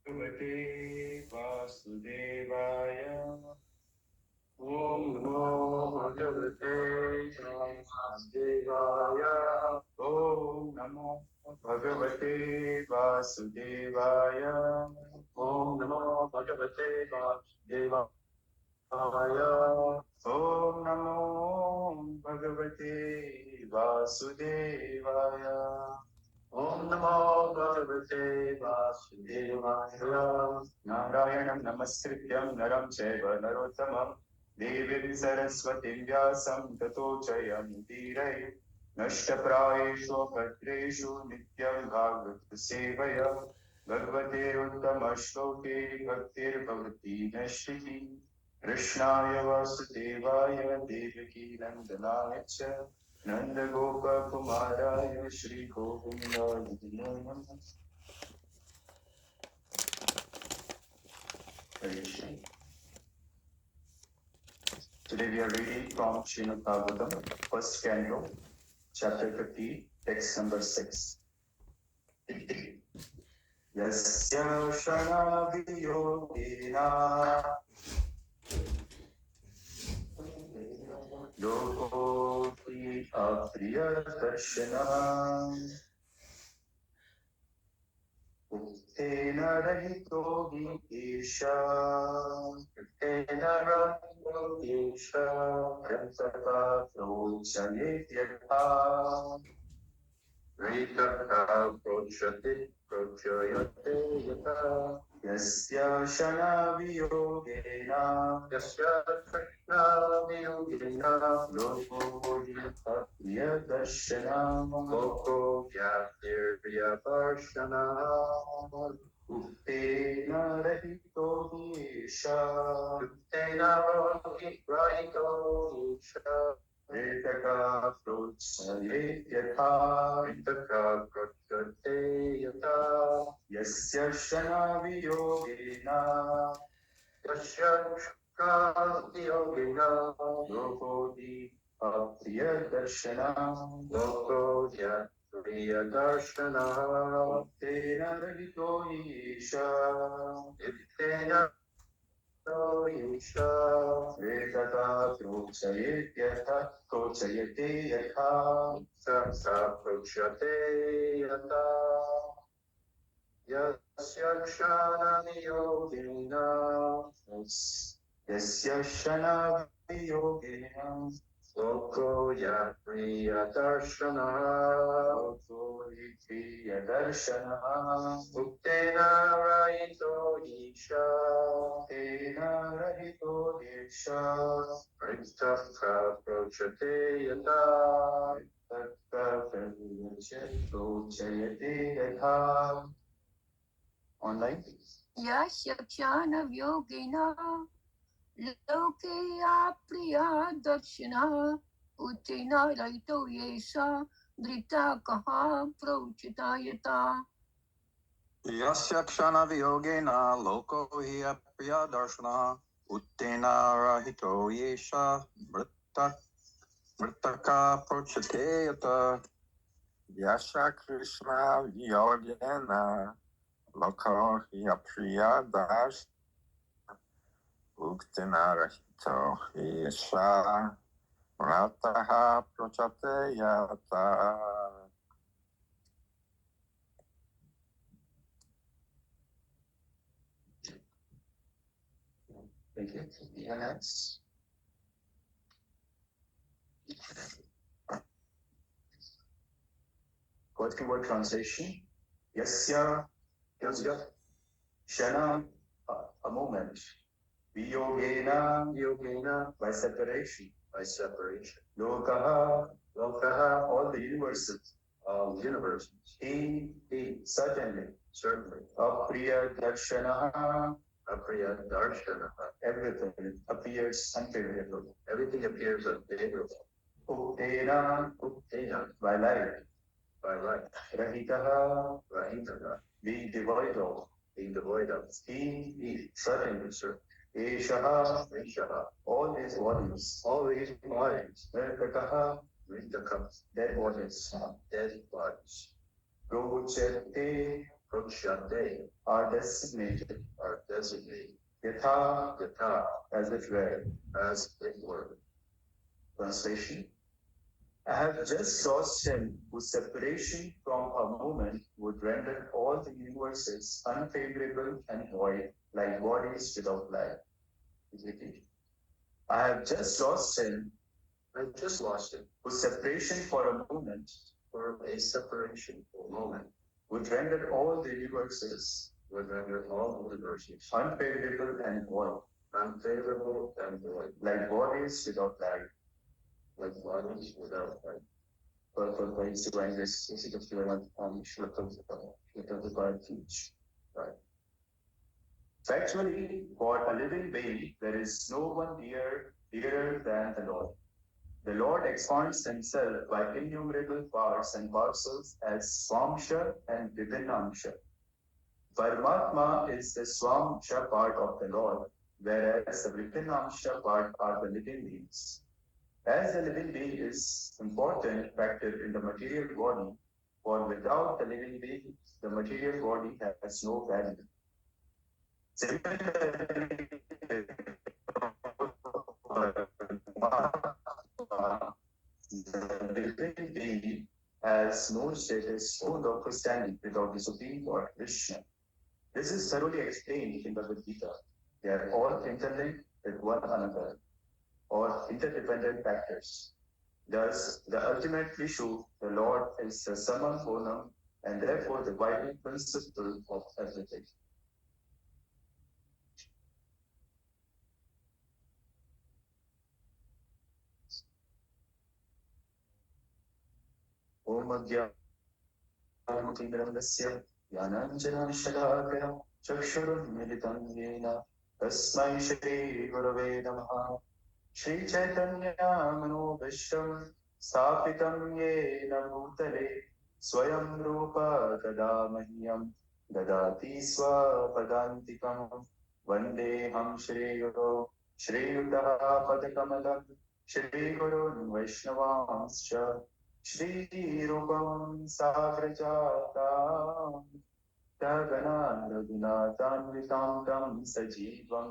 Bhagavate Vasudevaya. Om Namo Bhagavate Vasudevaya. Om Namo Bhagavate Vasudevaya. Om Namo Bhagavate Vasudevaya. Om Namo Bhagavate Vasudevaya. Om Namo Bhagavate Vasudevaya. Narayanam Namaskrityam Naram Chaiva Narottamam Devim Saraswatim Vyasam Tato Jayamudire Nashtaprayeshu Bhadreshu Nityam Bhagavata Sevaya Bhagavate Uttama Shloke Bhaktir Bhavati Nashiti Krishnaya Vasudevaya Devaki Nandanaya Cha Nanda Gopa Kumaraya Shri Govinda. Today we are reading from Srimad Bhagwatam, first canto, chapter 50, text number 6. Yasya shana viyogena lokoti apriya darshana Uttena rahito hi isha Uttena rahito isha Yataka prochayet yatha Ritaka prochayate yatha Yasya shana viyogena Loko yatha darshana Loko yatha darshana Uttena rahito hi isha Uttena rahito isha Ritaka prochayet yatha Ritaka prochayate yatha Yasya shana viyogena Yasya shana viyogena Lokoti apriya darshana Lokoti apriya darshana Tena rahito isha Tena Isha Vedata Prochayet Yatha Prochayate Yatha Sasa Prochate Yatha Yasya Shana Viyogena Yasya Shana Viyogena Loko Yapriya Darshana Loko Yapriya Darshana Uttena Rahito Isha Uttena Rahito Isha Ritaka Prochate Yata Ritaka Prochate Yata. Online. Yashyakshana Yogina Lokeya Priya Dakshina Uttina Raito Yesha Drita Kaha Prochitayata Yasya kshana viyogena loko hi apriya darshana uttena rahito yesha mritaka prochate yata. Yasya krishna viyogena loko hi apriya darshana uttena rahito yesha mritaka prochate yata. Thank you. Yes. Word to word translation. Yasya Shana, a moment. Viyogena, by separation. Lokaha, all the universes. He, certainly. Apriya Darshana, everything appears unfavorable. Everything appears unfavorable. Uttena, by light. Rahitaha, being devoid of. He, certainly. Eshaha, all these bodies. Nirtakaha, dead bodies. Prochate, Prochate are designated, yatha, as it were. as it were. Translation: I have just lost him whose separation from a moment would render all the universes unfavorable and void, like bodies without life. Repeat. I have just lost him I just lost it whose separation for a moment for a separation for a moment, would render all the universes would render all universes unfavorable and void, unfavorable and void, like bodies without life. like bodies without life. Factually, for a living being, there is no one dearer than the Lord. The Lord expands himself by innumerable parts and parcels as Swamsha and Vivinamsha. Paramatma is the Swamsha part of the Lord, whereas the Vivinamsha part are the living beings. As the living being is important factor in the material body, for without the living being, the material body has no value. Similarly, the living being has no status, no local standing without the Supreme Lord Krishna. This is thoroughly explained in the Bhagavad Gita. They are all interlinked with one another, or interdependent factors. Thus, the ultimate issue, the Lord is the summum bonum, and therefore the vital principle of everything. Om Adhyanamutindrandasya Yananjanashadakaya Chakshurunmilitam Yena Tasmai Shri Gurave Namaha Shri Chaitanya Manobhishtam Sthapitam Yena Bhutale Swayam Rupa Kada Mahyam Dadati Swapadantikam Vandeham Shri Guru Shri Yudaha Padakamalam Shri Gurun Vaishnavanscha Shri Rupam Sagrajata Jagana Raghunatham Tam Sajivam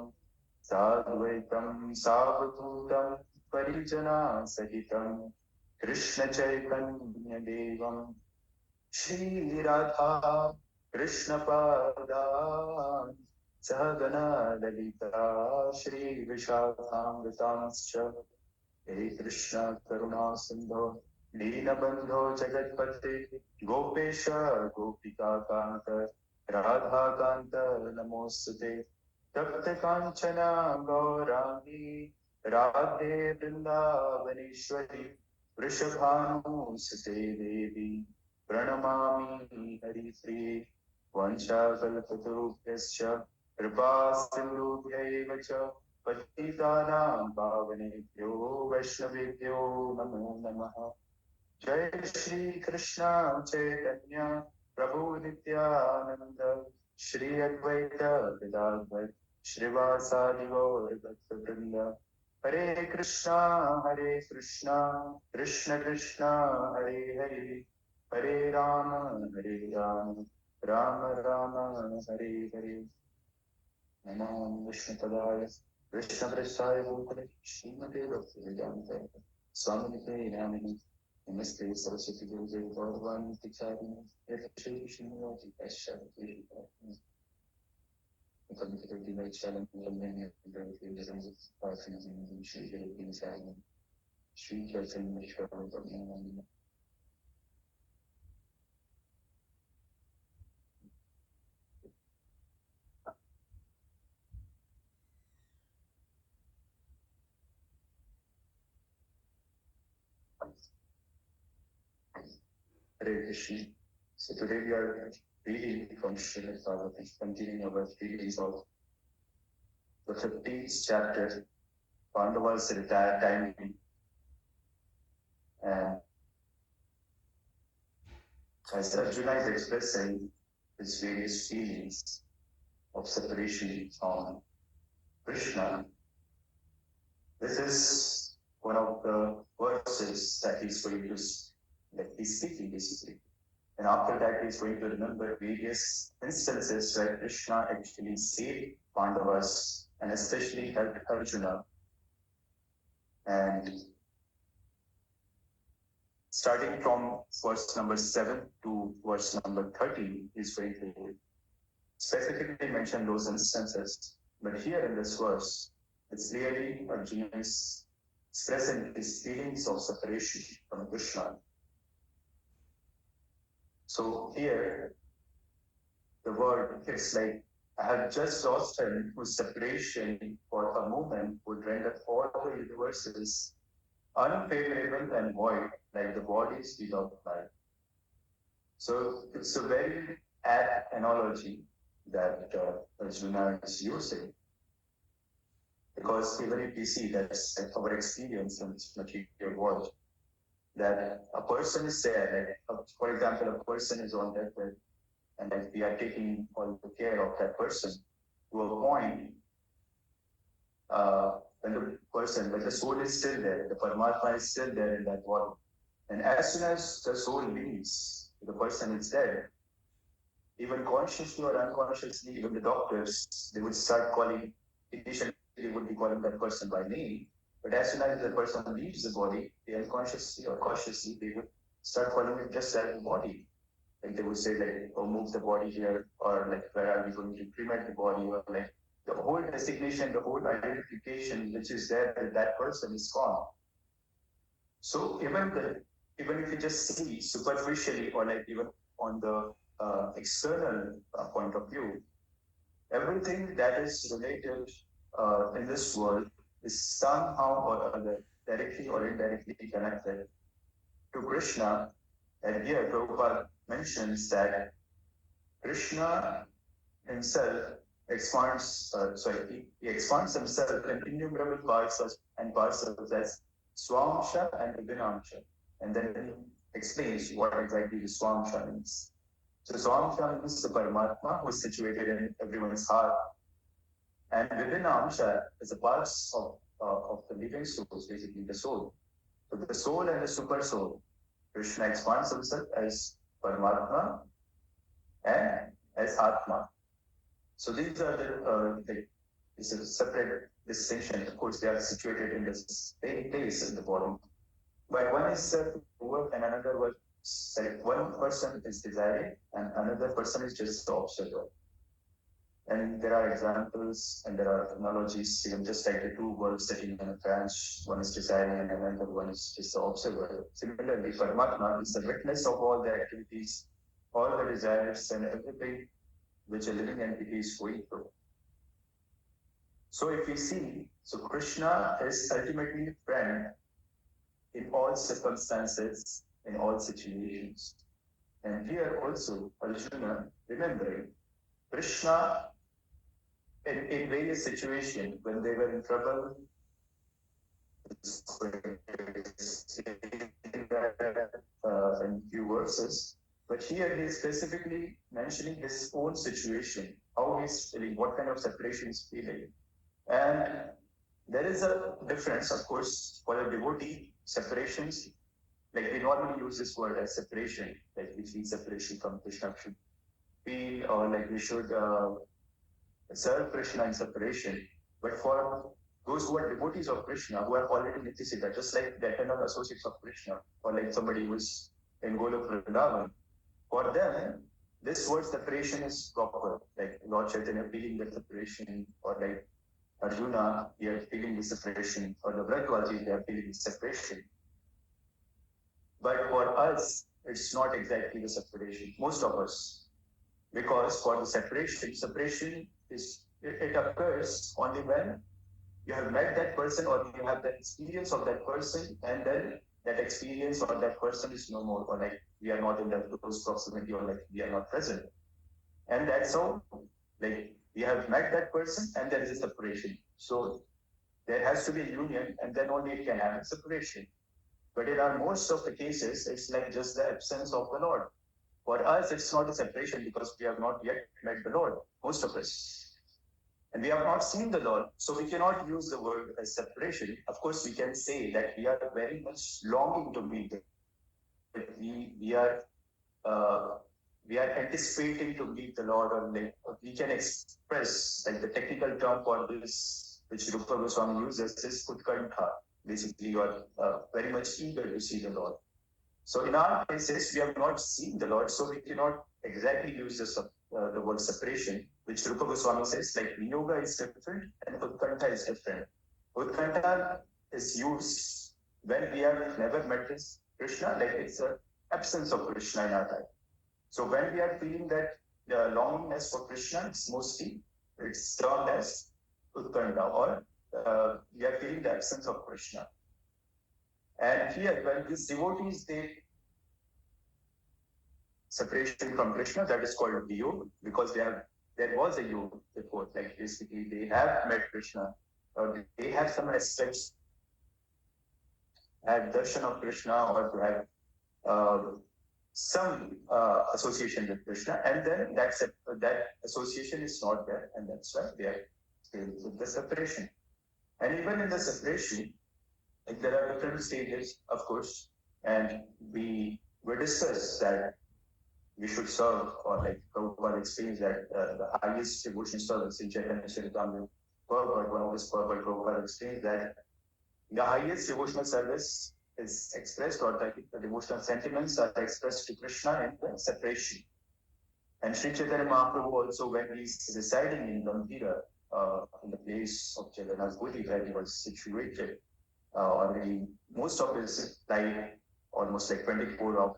Sadvaitam Savadhutam Parijana Sahitam Krishna Chaitanya Devam Shri Radha Krishna Pada Sahagana Lalita Shri Vishakhamritanscha Hey Krishna Karuna Sindho Deenabandho Jagatpate Gopesha Gopika Kanta Radha Kanta Namostate Tapta Kanchana Gaurani Radhe Vrindavaneshwari Vrishabhanu Sute Devi Pranamami Hari Priye Vancha Kalpatarubhyascha Kripa Sindhubhyaiva cha Patitanam Pavanebhyo Vaishnavebhyo Namo Namaha Jai Shri Krishna Chaitanya Prabhu Nityananda Shri Advaita Vedanta Shrivasadi Gaur Bhaktavrinda Hare Krishna Krishna Krishna Hare Hare Hare Rama Rama Rama Hare Hare Namo Vishnu Padaya Krishna Prasthaya Bhutale Srimate Bhaktivedanta Swamite Namini Namaste Saraswati Guru Bhagavan Tichari Shri Srimati Ashari Utamikati Vachalam Lamani Shri Shri Shri Chaitanya Shri Hare Krishna. So today we are reading from Srimad Bhagwatam, continuing our readings of the 15th chapter, Pandava's retired timing, and as Arjuna is expressing his various feelings of separation from Krishna, this is one of the verses that he's going to that he's speaking basically. And after that, he's going to remember various instances where Krishna actually saved Pandavas and especially helped Arjuna. And starting from verse number 7 to verse number 13, he's going to specifically mention those instances. But here in this verse, it's really Arjuna is expressing his feelings of separation from Krishna. So here, the word is like, I have just lost him whose separation for a moment would render all the universes unfavorable and void, like the bodies without life. So it's a very apt analogy that Arjuna is using, because even if we see that's our experience in this material world, that a person is there, like, for example, a person is on deathbed, and like we are taking all the care of that person to a point when the soul is still there, the Paramatma is still there in that body. And as soon as the soul leaves, the person is dead, even consciously or unconsciously, even the doctors, they would start calling, initially they would be calling that person by name, but as soon as the person leaves the body, they unconsciously or consciously, they would start calling it just as the body. Like they would say, like, oh, move the body here, or like, where are we going to cremate the body, or like, the whole designation, the whole identification which is there with that person is gone. So even if you just see superficially, or like even on the external point of view, everything that is related in this world is somehow or other, directly or indirectly connected to Krishna. And here Prabhupada mentions that Krishna himself expands, he expands himself in innumerable parts and parcels as Swamsha and Vinamsha. And then he explains what exactly the Swamsha means. So Swamsha means the Paramatma who is situated in everyone's heart. And Vinamsha is a part of the living souls, basically the soul. So the soul and the super soul, Krishna expands himself as Paramatma and as Atma. So these are it's a separate distinction. Of course, they are situated in the same place in the body. But one is self-work and another one, one person is desiring and another person is just the observer. And there are examples and there are analogies, even just like the two worlds sitting in a branch, one is desiring and another one is just the observer. Similarly, Paramatma is the witness of all the activities, all the desires and everything which a living entity is going through. So if we see, so Krishna is ultimately friend in all circumstances, in all situations. And here also, Arjuna, remembering, Krishna in various situations, when they were in trouble, in few verses, but here he is specifically mentioning his own situation, how he's feeling, what kind of separation he's feeling. And there is a difference, of course, for a devotee, separations, like we normally use this word as separation, like we feel separation from Krishna should feel, or like we should serve Krishna in separation. But for those who are devotees of Krishna, who are already Nityasiddha, just like the eternal associates of Krishna, or like somebody who is in Golok Vrindavan, for them, this word separation is proper. Like Lord Chaitanya feeling the separation, or like Arjuna, they are feeling the separation, or the Vrajvaji, they are feeling the separation. But for us, it's not exactly the separation, most of us. Because for the separation is, it occurs only when you have met that person or you have the experience of that person, and then that experience or that person is no more, or like we are not in that close proximity, or like we are not present. And that's how, like, we have met that person and there is a separation. So there has to be a union and then only it can have a separation. But in our most of the cases, it's like just the absence of the Lord. For us, it's not a separation because we have not yet met the Lord, most of us. And we have not seen the Lord, so we cannot use the word as separation. Of course, we can say that we are very much longing to meet Him. We are we are anticipating to meet the Lord, or like we can express like the technical term for this, which Rupa Goswami uses, is utkantha. Basically, you are very much eager to see the Lord. So in our cases, we have not seen the Lord, so we cannot exactly use the word separation, which Rupa Goswami says, like yoga is different and utkantha is different. Utkantha is used when we have never met this Krishna, like it's an absence of Krishna in our life. So when we are feeling that the longingness for Krishna, it's termed as utkantha, or we are feeling the absence of Krishna. And here, when these devotees, they separation from Krishna, that is called Viyog, because there was a yog before, like basically they have met Krishna, or they have some aspects, had darshan of Krishna, or to have some association with Krishna, and then that association is not there, and that's why they are still with the separation. And even in the separation, like there are different stages, of course, and we discussed that we should serve, or like Prabhupada explains that the highest devotion service in Chaitanya Charitamrita, one of his purport, Prabhupada explains that the highest devotional service is expressed, or the devotional sentiments are expressed to Krishna in the separation. And Sri Chaitanya Mahaprabhu also, when he's residing in Gambhira, in the place of Jagannath Puri where he was situated, already most of his life, almost like 24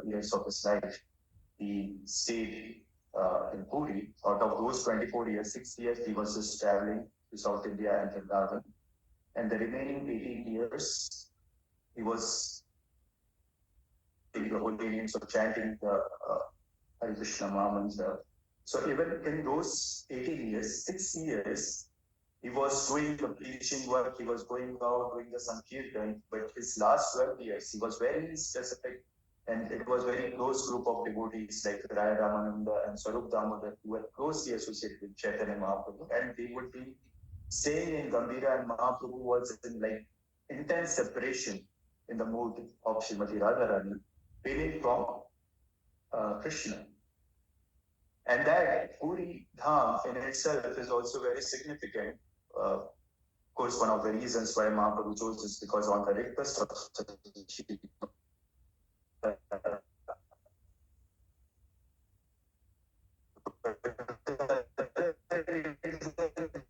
years of his life, he stayed in Puri. Out of those 24 years, 6 years he was just traveling to South India and Vrindavan. And the remaining 18 years, he was taking the holy names of chanting the Hare Krishna Mahamantra. So even in those 18 years, 6 years, he was doing the preaching work, he was going out doing the Sankirtan, but his last 12 years, he was very specific, and it was very close group of devotees like Raya Ramananda and Swarup Damodar, who were closely associated with Chaitanya Mahaprabhu, and they would be staying in Gambhira, and Mahaprabhu was in like intense separation in the mood of Srimati Radharani, feeling from Krishna. And that Puri Dham in itself is also very significant. Of course, one of the reasons why Mahaprabhu chose is because on the request of Sataji,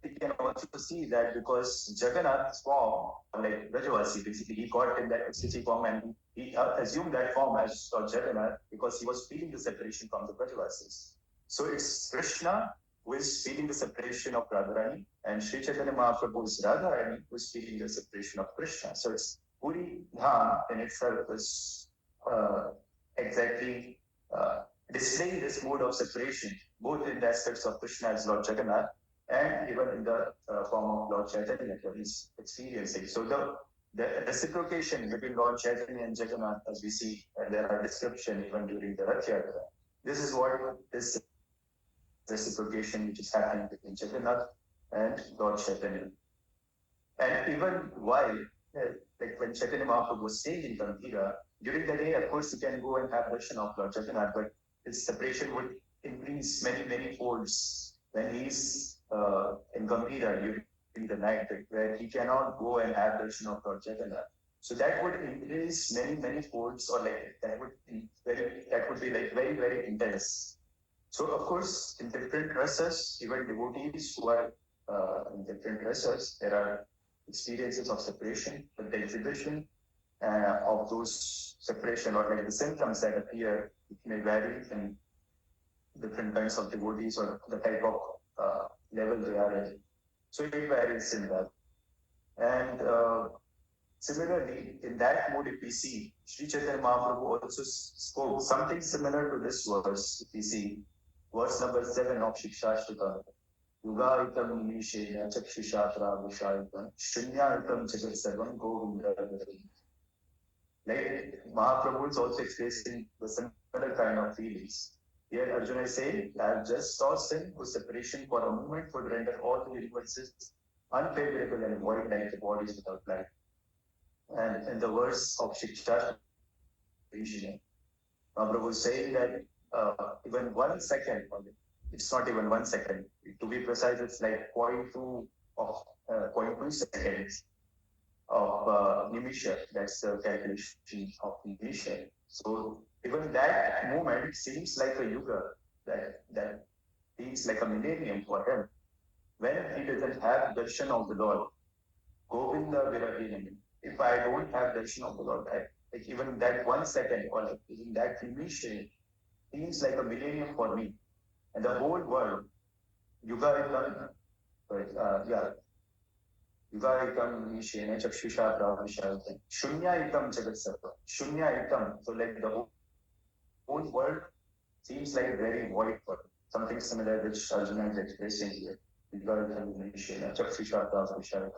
we can also see that because Jagannath's form, like Rajavasi, basically he got in that ecstasy form, and he assumed that form as Jagannath because he was feeling the separation from the Brajavasis. So it's Krishna who is feeling the separation of Radharani, and Sri Chaitanya Mahaprabhu is Radharani who is feeling the separation of Krishna. So it's Puri Dham in itself is exactly displaying this mode of separation, both in the aspects of Krishna as Lord Jagannath, and even in the form of Lord Chaitanya that he's experiencing. So the reciprocation between Lord Chaitanya and Jagannath, as we see, and there are descriptions even during the Rath Yatra. This is what this reciprocation which is happening between Jagannath and Lord Chaitanya. And even while, like when Chaitanya Mahaprabhu was staying in Gambhira, during the day, of course, you can go and have darshan of Lord Jagannath, but his separation would increase many folds when he's in Gambhira during the night, where he cannot go and have darshan of Lord Jagannath. So that would increase many folds, or like that would be like very intense. So of course, in different rasas, even devotees who are in different rasas, there are experiences of separation, but the exhibition of those separation, or like the symptoms that appear, it may vary in different kinds of devotees or the type of level they are in. So it varies in that. And similarly, in that mood, if we see, Sri Chaitanya Mahaprabhu also spoke something similar to this verse. If we see verse number 7 of Shikshashtaka, Yugaitam Nishena Chakshishatra Vishaitam Shunyaitam Jagat Sarvam Govinda. Like Mahaprabhu is also expressing the similar kind of feelings. Here Arjuna is saying, I have just saw sin whose separation for a moment would render all the universes unfavorable and void like the bodies without life. And in the verse of Shiksha, Prabhu was saying that even 1 second, it's not even 1 second. To be precise, it's like 0.2 of 0.2 seconds of nimisha. That's the calculation of nimisha. So even that moment seems like a yuga. That feels like a millennium for him. When he doesn't have darshan of the Lord, Govinda Virahinam. If I don't have darshan of the Lord, like even that 1 second or like even that nimisha seems like a millennium for me. And the whole world, Yuga Ikam, yeah, Yuga Ikam Nishena Chakshusha Pravisha, Shunya Ikam Jagat Sarva, Shunya Ikam. So like the whole world seems like very void for something similar which Arjuna is expressing here. Yuga Ikam Nishena Chakshusha Pravisha,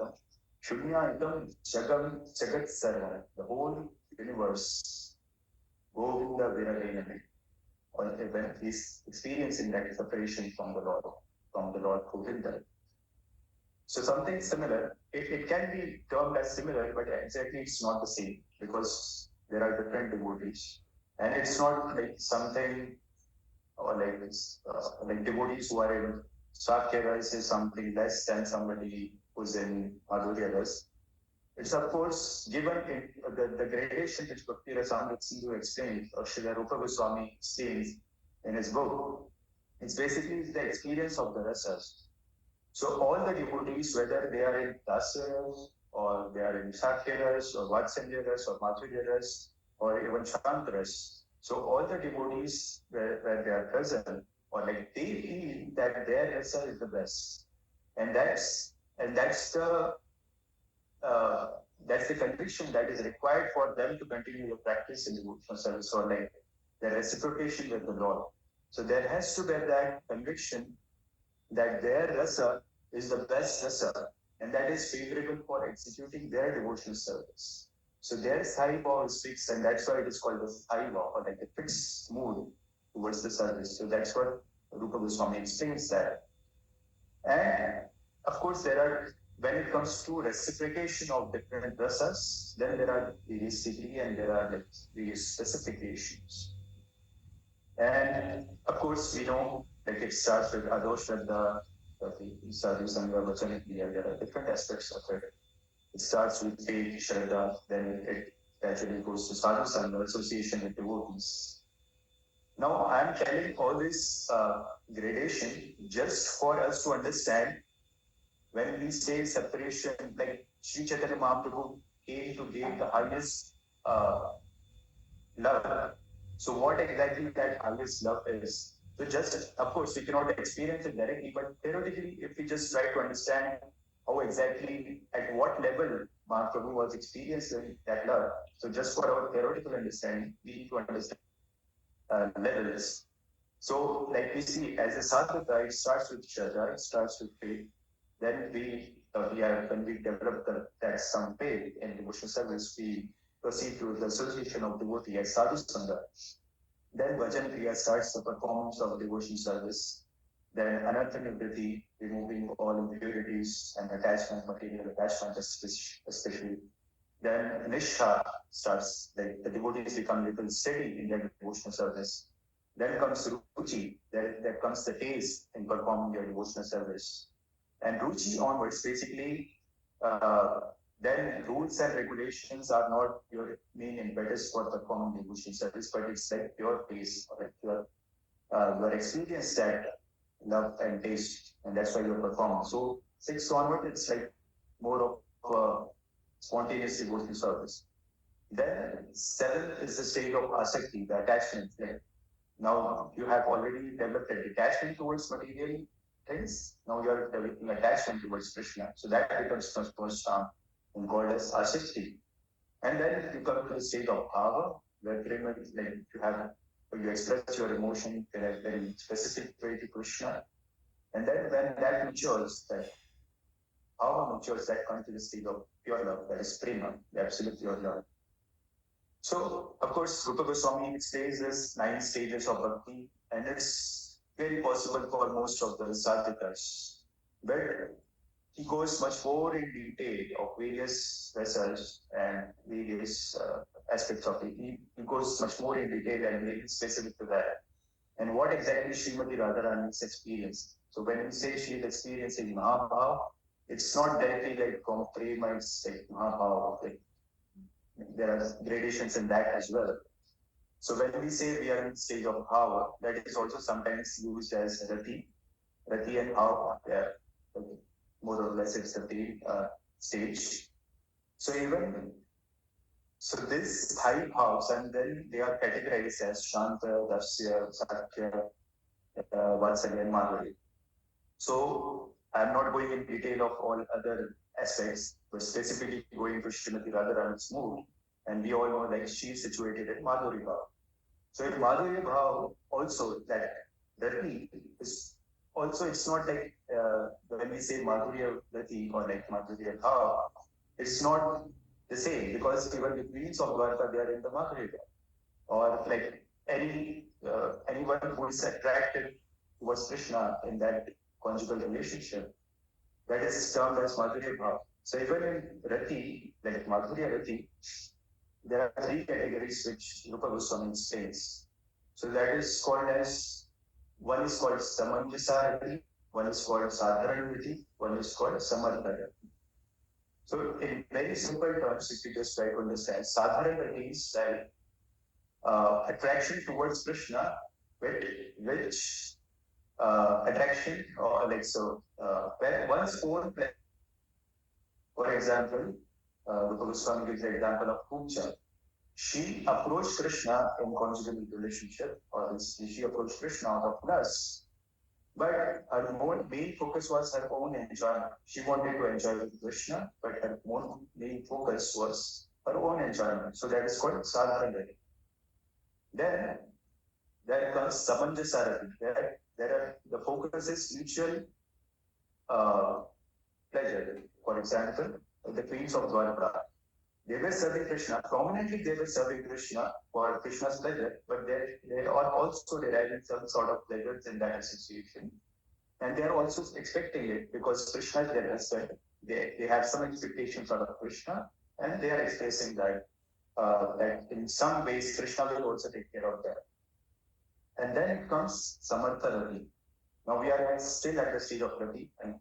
Shunya Ikam Jagat Sarva, the whole universe, Govinda Virahinam. Or when he's experiencing that separation from the Lord Govinda. So something similar, it can be termed as similar, but exactly it's not the same because there are different devotees. And it's not like something or like it's like devotees who are in Sakya Ras is something less than somebody who's in Madhurya Ras. It's of course given in the gradation which Bhakti Rasamrit Sindhu explained, or Srila Rupa Goswami explains in his book. It's basically the experience of the rasas. So all the devotees, whether they are in Dasyaras or they are in Sakyaras or Vatsalyaras or Madhuryaras or even Shantaras, so all the devotees where they are present or like they feel that their rasa is the best, and uh, that's the conviction that is required for them to continue the practice in devotional service or like the reciprocation with the Lord. So there has to be that conviction that their rasa is the best rasa and that is favorable for executing their devotional service. So their sai bhav is fixed, and that's why it is called the sai bhav, or like a fixed mood towards the service. So that's what Rupa Goswami explains that. And of course, there are, when it comes to reciprocation of different rasas, then there are various degree and there are like various specifications. And of course, we know like it starts with Adoshraddha, Sadhu Sangha, Vachanakriya, there are different aspects of it. It starts with faith, Shraddha, then it gradually goes to Sadhu Sangha, association with devotees. Now, I'm telling all this gradation just for us to understand when we say separation, like Sri Chaitanya Mahaprabhu came to give the highest love. So what exactly that highest love is? So just, of course, we cannot experience it directly, but theoretically, if we just try to understand how exactly, at what level Mahaprabhu was experiencing that love, so just for our theoretical understanding, we need to understand levels. So, like we see, as a sadhaka, it starts with Shraddha, it starts with faith. Then when we develop that some faith in devotional service, we proceed to the association of devotee as sadhu sangha. Then Vajan Kriya starts the performance of devotion service. Then Anartha Nivriti, removing all impurities and attachment, material attachment especially. Then Nishtha starts, like the devotees become little steady in their devotional service. Then comes Ruchi, there comes the taste in performing your devotional service. And Ruchi onwards, basically, then rules and regulations are not your main impetus for performing devotional service, but it's like pure taste or like your experience that love and taste, and that's why you're performing. So 6 onward, it's like more of a spontaneous devotional service. Then 7 is the state of asakti, the attachment. Like now you have already developed a detachment towards material things. Now you are developing attachment towards Krishna. So that becomes much more strong and called as asakti. And then you come to the state of bhava, where pretty much like you express your emotion in a very specific way to Krishna. And then when that matures, that bhava matures, that comes to the state of pure love, that is prema, the absolute pure love. So, of course, Rupa Goswami explains this 9 stages of bhakti, and it's very possible for most of the sadhakas. But he goes much more in detail of various rasas and various aspects of it. He goes much more in detail and very specific to that. And what exactly Srimati Radharani's experience. So when we say she is experiencing Mahabhav, it's not directly like from prema, it's like Mahabhav. Like, there are gradations in that as well. So when we say we are in the stage of Bhava, that is also sometimes used as Rati. Rati and Bhava, yeah, more or less it's the same stage. So this high bhavs, and then they are categorized as Shanta, Dasya, Sakya, once again Madhuri. So I'm not going in detail of all other aspects, but specifically going to Srimati Radharani's mood. And we all know that she is situated in Madhuri Bhav. So in Madhuri Bhav, also that Rati is also, it's not like when we say Madhurya Rati or like Madhurya Bhav, it's not the same, because even the queens of Dwarka, they are in the Madhurya Bhav. Or like anyone who is attracted towards Krishna in that conjugal relationship, that is termed as Madhurya Bhav. So even in Rati, like Madhurya Rati, there are three categories which Rupa Goswami explains. So that is called as, one is called Samanjasa Rati, one is called Sadharan Rati, one is called Samartha Rati. So in very simple terms, if you just try to understand, Sadharan Rati is like attraction towards Krishna, which attraction, or like so, where one's own pleasure. For example, Rupa Goswami gives the example of Puja. She approached Krishna in conjugal relationship, or she approached Krishna out of lust. But her main focus was her own enjoyment. She wanted to enjoy with Krishna, but her main focus was her own enjoyment. So that is called Sadharan Rati. Then there comes Samanjasa Rati. The focus is mutual pleasure. For example, the queens of Dwarka, they were serving Krishna. Prominently, they were serving Krishna for Krishna's pleasure, but they are also deriving some sort of pleasures in that association. And they are also expecting it because Krishna is their husband. They have some expectations out of Krishna, and they are expressing that that in some ways Krishna will also take care of that. And then it comes Samartha Rati. Now we are still at the stage of Rati, and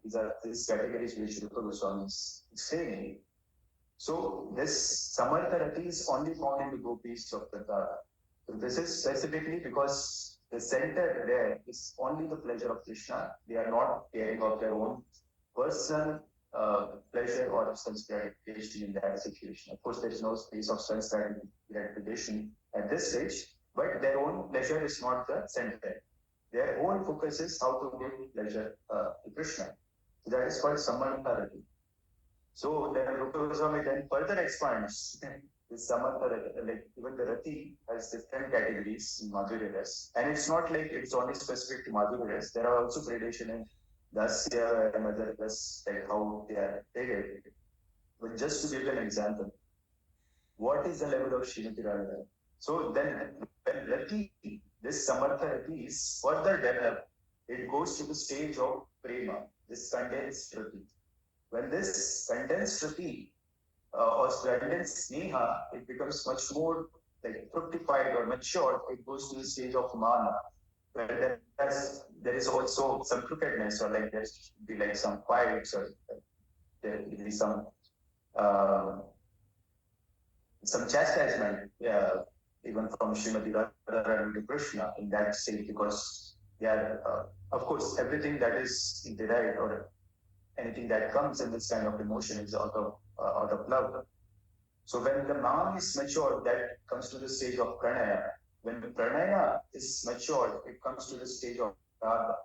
these categories which Rupa Goswami is explaining. So this Samartha Rati is only found in the gopis of Vrindavana. So this is specifically because the center there is only the pleasure of Krishna. They are not caring of their own personal pleasure or sense gratification in that situation. Of course, there is no space of sense gratification at this stage, but their own pleasure is not the center. Their own focus is how to give pleasure to Krishna. So that is called Samartha Rati. So then Rupa Goswami then further expands this Samartha Rati, like even the Rati has different categories in Madhurya Ras. And it's not like it's only specific to Madhurya Ras. There are also gradation in Dasya and other Ras, like how they are rated. But just to give an example, what is the level of Srimati Radharani? So then when Rati, this Samartha Rati is further developed, it goes to the stage of Prema, this condensed Rati. When this condensed Rati or condensed Sneha, it becomes much more like fructified or matured, it goes to the stage of Mana, where there is also some crookedness, or like there should be like some fights, or there will be some chastisement, even from Srimati Radharani to Krishna in that state, because they are, of course, everything that is derived or anything that comes in this kind of emotion is out of love. So when the man is matured, that comes to the stage of pranaya. When the pranaya is matured, it comes to the stage of raga.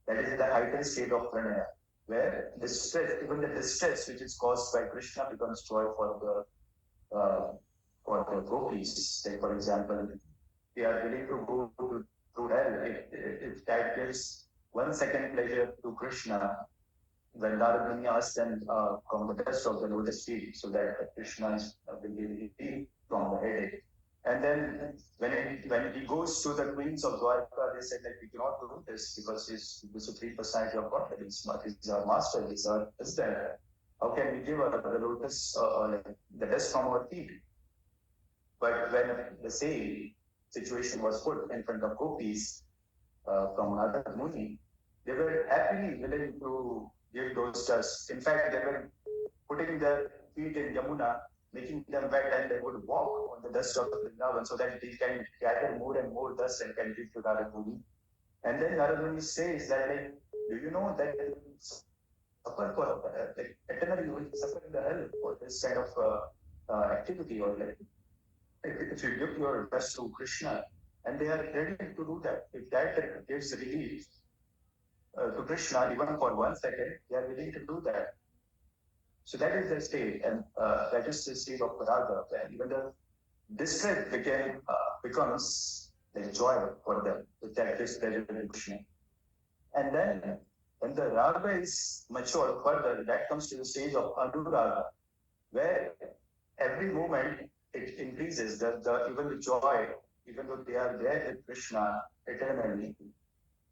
That is the heightened state of pranaya, where even the distress which is caused by Krishna becomes joy for the gopis. Like for example, they are willing to go through hell if that gives 1 second pleasure to Krishna. When Narad asked them from the dust of the lotus feet, so that Krishna will be relieved from the headache. And then when he goes to the queens of Dwarka, they said that we cannot do this because he's the supreme personality of God. He's our master, he's our husband. How can we give the lotus, the dust from our feet? But when the same situation was put in front of gopis from Narada Muni, they were happily willing to give those dust. In fact, they were putting their feet in Yamuna, making them wet, and they would walk on the dust of Vrindavan so that they can gather more and more dust and can give to Narada Muni. And then Narada Muni says that, like, do you know that suffer for like eternally you will suffer in the hell for this kind of activity, or like if you give your best to Krishna, and they are ready to do that. If that gives relief to Krishna, even for 1 second, they are willing to do that. So that is the state, and that is the state of Raga. And even the distress becomes like joy for them, with that displeasure in Krishna. And then when the raga is mature further, that comes to the stage of anuraga, where every moment it increases, even the joy, even though they are there with Krishna eternally,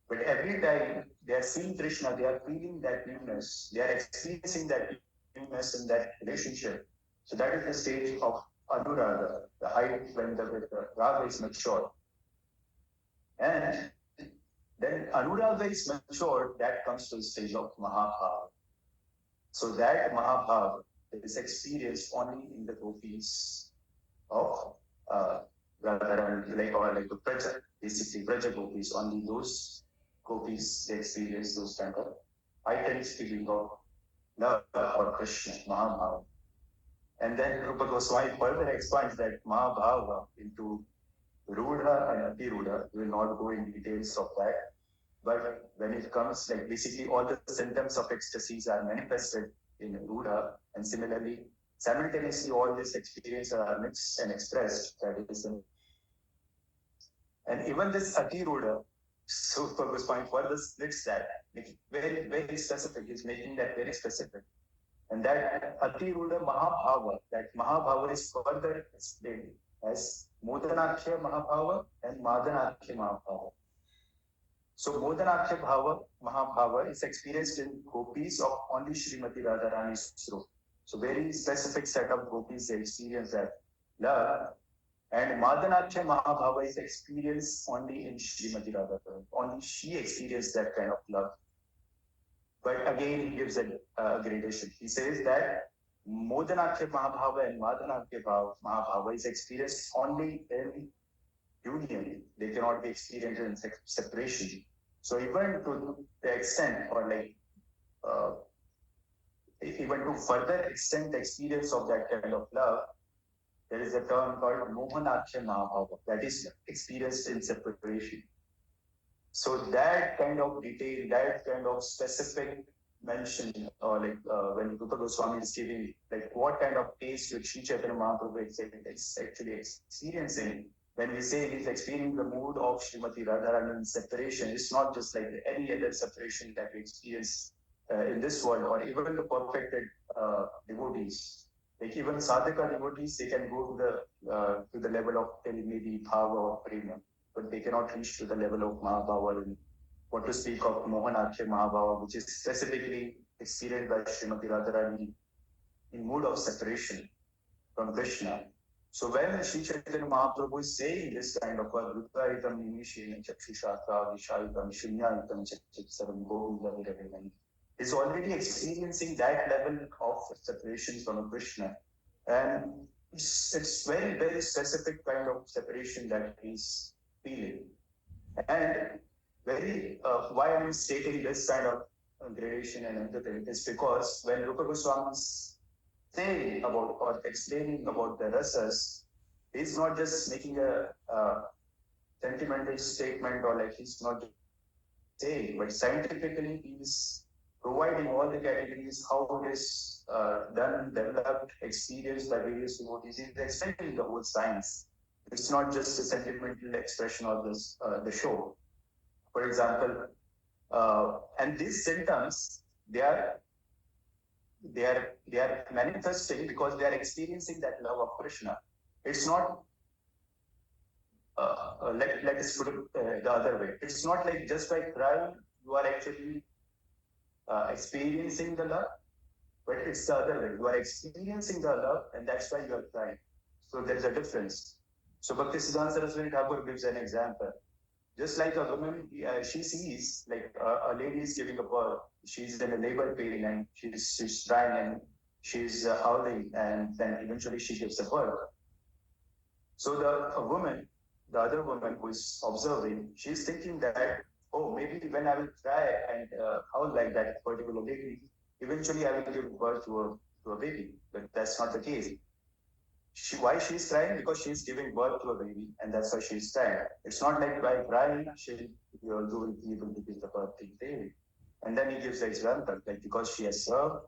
but every time they are seeing Krishna, they are feeling that newness, they are experiencing that newness in that relationship. So that is the stage of anuraga, the height when the raga is mature. And then anuraga is mature, that comes to the stage of mahabhava. So that mahabhava is experienced only in the gopis of Radharani, like the Braja, basically Braja gopis. Only those gopis they experience those kind of heightened feeling of love for Krishna, mahabhava. And then Rupa Goswami further expands that mahabhava into Rudha and Atirudha. We will not go in details of that. But when it comes, like basically all the symptoms of ecstasies are manifested in Rudha, and similarly, simultaneously all these experiences are mixed and expressed. That is, and even this Atirudha, so Goswami further splits that, very, very specific. He's making that very specific. And that Atirudha Mahabhava, that Mahabhava is further explained as Modanakhya Mahabhava and Madanakhya Mahabhava. So Modanakhya Bhava, Mahabhava is experienced in gopis of only Srimati Radharani's throat. So very specific set of gopis they experience that love. And Madanakhya Mahabhava is experienced only in Srimati Radharani. Only she experienced that kind of love. But again, he gives a gradation. He says that Modanakhya Mahabhava and Madanakhya Mahabhava is experienced only in union. They cannot be experienced in separation. So even to the extent, or like even to further extend the experience of that kind of love, there is a term called Mohanakhya Mahabhava, that is experienced in separation. So that kind of detail, that kind of specific mention, or like when Rupa Goswami is giving, like what kind of taste which Sri Chaitanya Mahaprabhu is actually experiencing. When we say he's experiencing the mood of Srimati Radharani in separation, it's not just like any other separation that we experience in this world, or even the perfected devotees. Like even sadhaka devotees, they can go to the level of maybe bhava or prema, but they cannot reach to the level of mahabhava. And what to speak of Mohanakhya Mahabhava, which is specifically experienced by Srimati Radharani in mood of separation from Krishna. So when Sri Chaitanya Mahaprabhu is saying this kind of Rudaitam Nimishena Chakshishatra Vishaitam Shunyaitam Chaksaram Govinda, is already experiencing that level of separation from Krishna. And it's very, very specific kind of separation that he's feeling. And very, why I'm stating this kind of gradation and everything is because when Rupa Goswami is saying about or explaining about the rasas, he's not just making a sentimental statement, or like he's not saying, but scientifically he's providing all the categories, how it is done, developed, experienced by various devotees. He's explaining the whole science. It's not just a sentimental expression of this the show. For example, and these symptoms, they are manifesting because they are experiencing that love of Krishna. It's not let us put it the other way. It's not like just by crying you are actually experiencing the love, but it's the other way. You are experiencing the love, and that's why you are crying. So there's a difference. So Bhaktisiddhanta Saraswati Thakur gives an example. Just like a woman, she sees like a lady is giving a birth. She's in a labor pain and she's crying and she's howling, and then eventually she gives a birth. So the other woman who is observing, she's thinking that, oh, maybe when I will cry and howl like that particular baby, eventually I will give birth to a baby. But that's not the case. Why she's crying? Because she's giving birth to a baby, and that's why she's crying. It's not like by crying you will be able to give the birth to the baby. And then he gives the example, like because she has served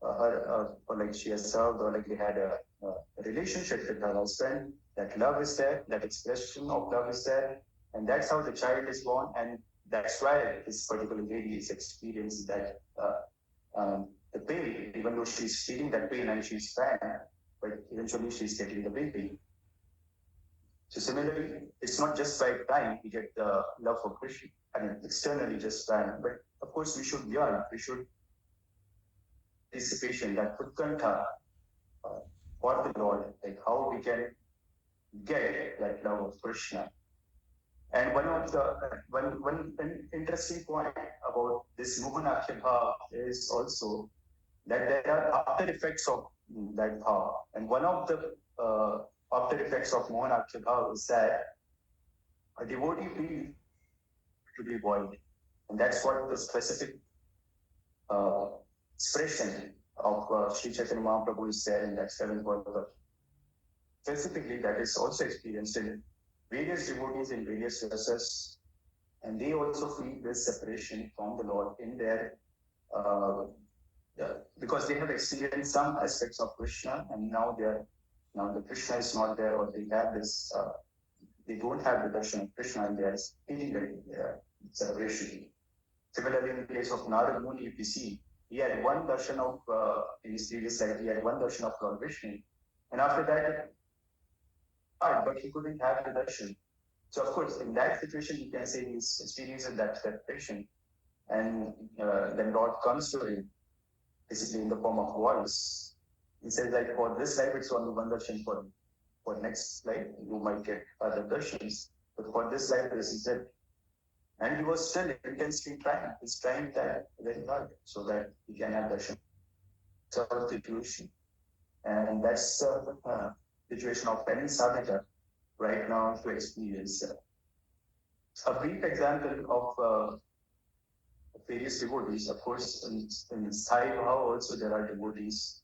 or like she has served, or like they had a relationship with her husband. That love is there, that expression of love is there, and that's how the child is born, and that's why this particular lady is experiencing that the pain, even though she's feeling that pain and she's crying, but eventually she's getting the baby. So similarly, it's not just by crying we get the love for Krishna. I mean, externally just crying, but of course we should yearn, we should anticipation, that utkantha for the Lord, like how we can get that love of Krishna. And one interesting point about this Mohanakya Bhav is also that there are after effects of that bhav. And one of the after effects of Mohanakya Bhav is that a devotee feels to be void. And that's what the specific expression of Sri Chaitanya Mahaprabhu is there in that 7th verse. Specifically, that is also experienced in various devotees in various rasas, and they also feel this separation from the Lord in their because they have experienced some aspects of Krishna, and now the Krishna is not there, or they have this they don't have the darshan of Krishna, and they are feeling that separation. Similarly, in the case of Narad Muni, if you see, he had one darshan of in his previous life, he had one darshan of Lord Vishnu, and after that, but he couldn't have the darshan. So of course, in that situation, you can say he's experiencing that separation, and then Lord comes to him, basically in the form of voice. He says like, for this life, it's only one darshan. For next life, you might get other darshans, but for this life, this is it. And he was still intensely trying. He's trying that very hard so that he can have darshan. So situation, and that's the situation of any sadhaka right now to experience. A brief example of various devotees, of course, in Sai Bhava also there are devotees,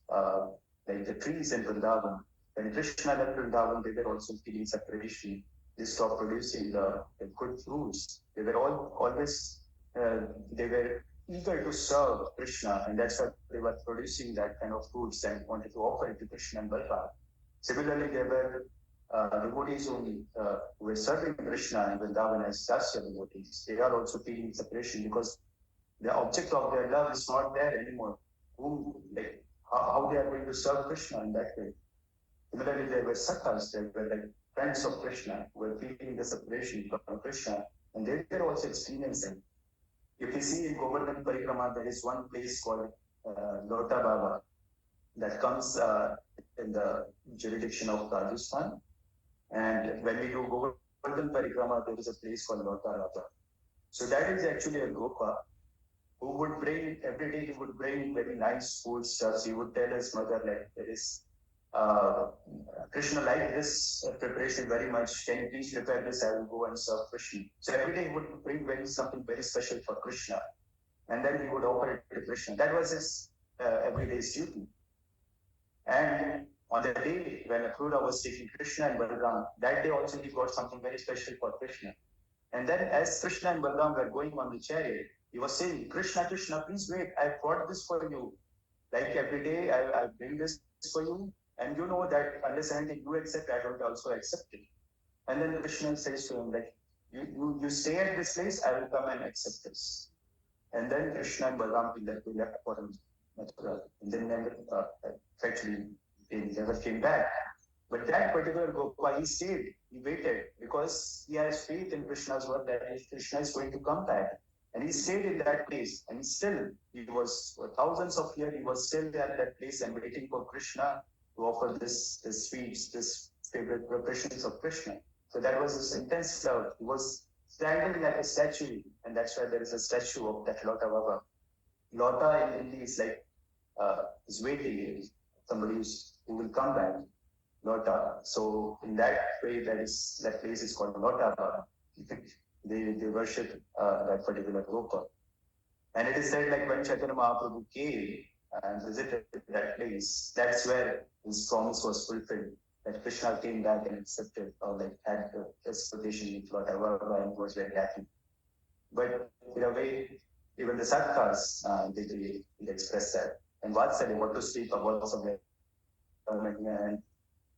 like the trees in Vrindavan. When Krishna left Vrindavan, they were also feeling separation. They stopped producing the good fruits. They were always, they were eager to serve Krishna, and that's why they were producing that kind of fruits and wanted to offer it to Krishna and Balram. Similarly, there were devotees who were serving Krishna in Vrindavan as Dasya devotees. They are also feeling separation because the object of their love is not there anymore. How they are going to serve Krishna in that way? Similarly, there were sakhas, they were like friends of Krishna, who were feeling the separation from Krishna, and they were also experiencing. If you see in Govardhan Parikrama, there is one place called Lota Baba that comes in the jurisdiction of Rajasthan. And when we do Govardhan Parikrama, there is a place called Lota Baba. So that is actually a Gopa who would bring, every day he would bring very nice food stuffs. He would tell his mother, like, there is Krishna like this preparation very much. Can you please prepare this? I will go and serve Krishna. So every day he would bring something very special for Krishna, and then he would offer it to Krishna. That was his everyday's duty. And on the day when Akrura was taking Krishna and Balram, that day also he brought something very special for Krishna. And then as Krishna and Balram were going on the chariot, he was saying, Krishna, Krishna, please wait, I brought this for you. Like every day I bring this for you. And you know that unless anything you accept, I don't also accept it. And then Krishna says to him, like, you stay at this place, I will come and accept this. And then Krishna and Balram left for him. And then actually they never came back. But that particular Gopa, he stayed, he waited, because he has faith in Krishna's word that Krishna is going to come back. And he stayed in that place, and he was for thousands of years, he was still at that place and waiting for Krishna to offer this sweets, this favorite vibrations of Krishna. So that was this intense love. He was standing like a statue, and that's why there is a statue of that Lota Baba. Lota in Hindi is like is waiting, somebody who will come back. Lota. So in that way, that place is called Lota Baba. they worship that particular Gopa. And it is said like when Chaitanya Mahaprabhu came and visited that place, that's where his promise was fulfilled. That Krishna came back and accepted or like had the expectation with Lord Baba and was very happy. But in a way, even the Sattkas, they express that. And Vatsalya, what to speak about some and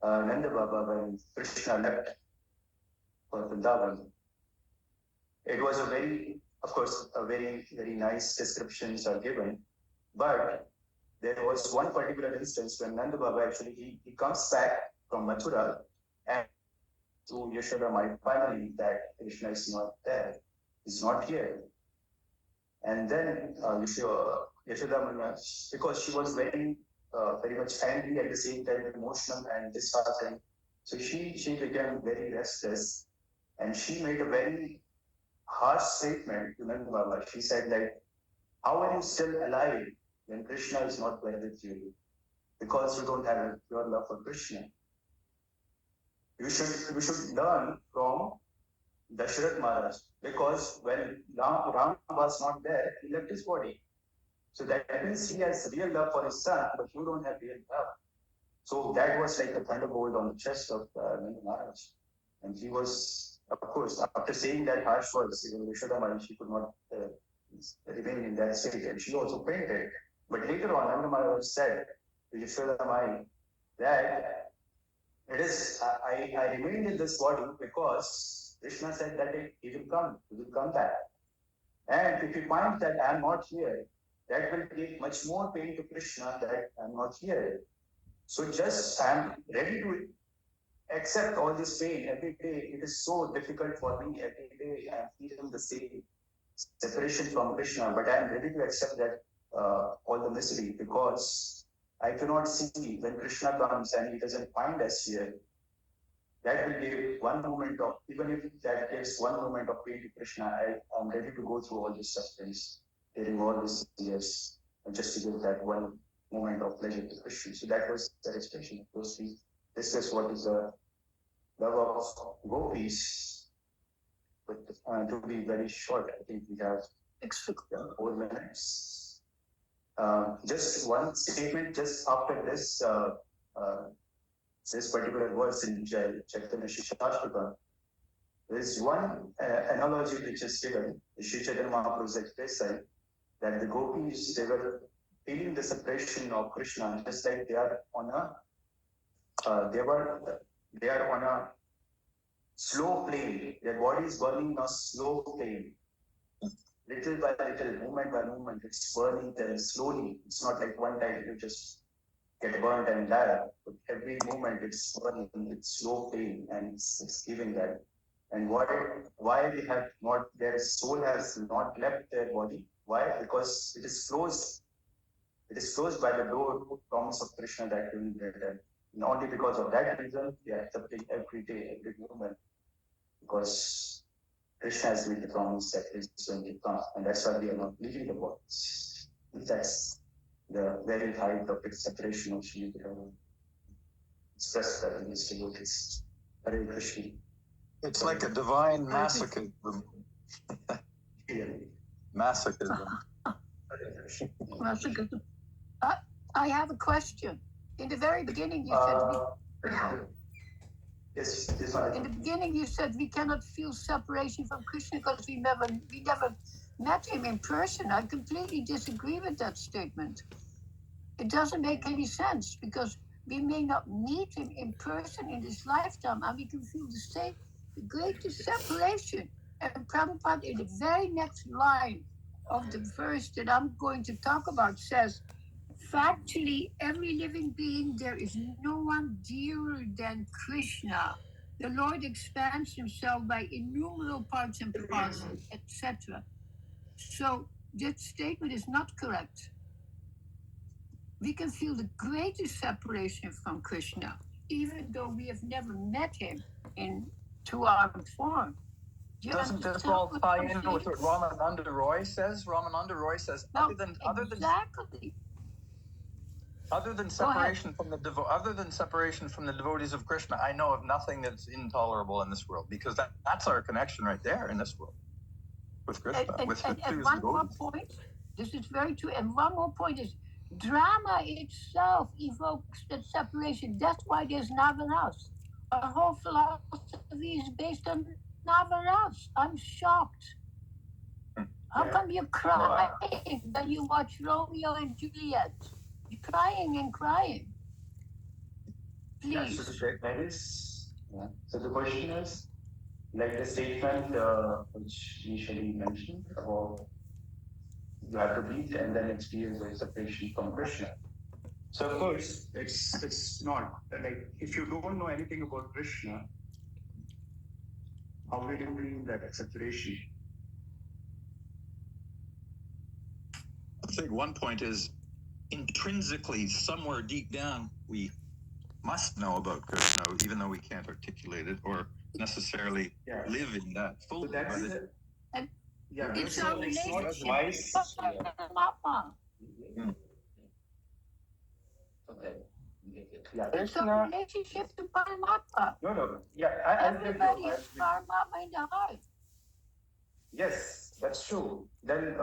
Nanda Baba when Krishna left for Vrindavan. It was of course, a very, very nice descriptions are given. But there was one particular instance when Nanda Baba actually, he comes back from Mathura and to Yashoda Mai finally that Krishna is not there, he's not here. And then Yashoda Maya, because she was very much angry at the same time emotional and disheartened, so she became very restless and she made a very harsh statement to Nanda Baba. She said like, how are you still alive when Krishna is not there with you? Because you don't have a pure love for Krishna. We should learn from Dasharath Maharaj, because when Ram was not there, he left his body. So that means he has real love for his son, but you don't have real love. So that was like a thunderbolt on the chest of Nanda Maharaj. And he was, of course, after saying that harsh words, Yashoda Mai, she could not remain in that state, and she also fainted. But later on, Nanda Maharaj said to Yashoda Mai that it is, I remained in this body because Krishna said that he will come back. And if you find that I am not here, that will give much more pain to Krishna that I am not here. So just I am ready to accept all this pain every day. It is so difficult for me every day. I am feeling the same separation from Krishna, but I am ready to accept that all the misery, because I cannot see when Krishna comes and he doesn't find us here. That will give one moment of, even if that gives one moment of pain to Krishna, I am ready to go through all these sufferings during all these years, just to give that one moment of pleasure to Krishna. So that was the expression of those three. This is what is the love of gopis. But to be very short, I think we have 4 minutes. Just one statement just after this particular verse in Chaitanya Shikshashtakam. There is one analogy which is given, the Sri Chaitanya Mahaprabhu's expressing that the gopis, they were feeling the separation of Krishna, just like they are on a slow plane. Their body is burning on a slow plane. Little by little, moment by moment, it's burning them slowly. It's not like one time you just get burnt and die. But every moment it's burning, it's slow pain, and it's giving that. And why they have not, their soul has not left their body. Why? Because it is closed. It is closed by the door promise of Krishna that we will return. And only because of that reason, they are accepting every day, every moment. Because Krishna has made the promise that he is going to come. And that's why we are not leaving the bodies. That's the very height of its separation of Shri Guru. Expressed that in his devotees. Hare Krishna. It's like a divine masochism. Masochism. Masochism. I have a question. In the very beginning, you said Yes, in the beginning you said we cannot feel separation from Krishna because we never met him in person. I completely disagree with that statement. It doesn't make any sense because we may not meet him in person in this lifetime, and we can feel the greatest separation. And Prabhupada, in the very next line of the verse that I'm going to talk about, says, factually, every living being, there is no one dearer than Krishna. The Lord expands himself by innumerable parts and parcels, etc. So that statement is not correct. We can feel the greatest separation from Krishna even though we have never met him in two-armed form. Do you Doesn't this understand all what tie I'm in saying? with what Ramananda Roy says? Ramananda Roy says, No, other exactly. than Go ahead. separation from the other than separation from the devotees of Krishna, I know of nothing that's intolerable in this world, because that's our connection right there in this world with Krishna. And one more point, this is very true, and one more point is, drama itself evokes that separation. That's why there's Navaras. Our whole philosophy is based on Navaras. I'm shocked. How come you cry when you watch Romeo and Juliet? You're crying and crying. Yeah, Please. so that is, yeah. So the question is, like the statement which initially mentioned about you have to meet and then experience the separation from Krishna. So of course, it's not like if you don't know anything about Krishna, how will you bring that separation? I think one point is intrinsically, somewhere deep down, we must know about Krishna, even though we can't articulate it or necessarily live in that fully. So that's but It's a relationship. wise. Okay. Yeah. It's a relationship to Paramatma. No. Yeah, Everybody has Paramatma in the heart. Yes, that's true. Then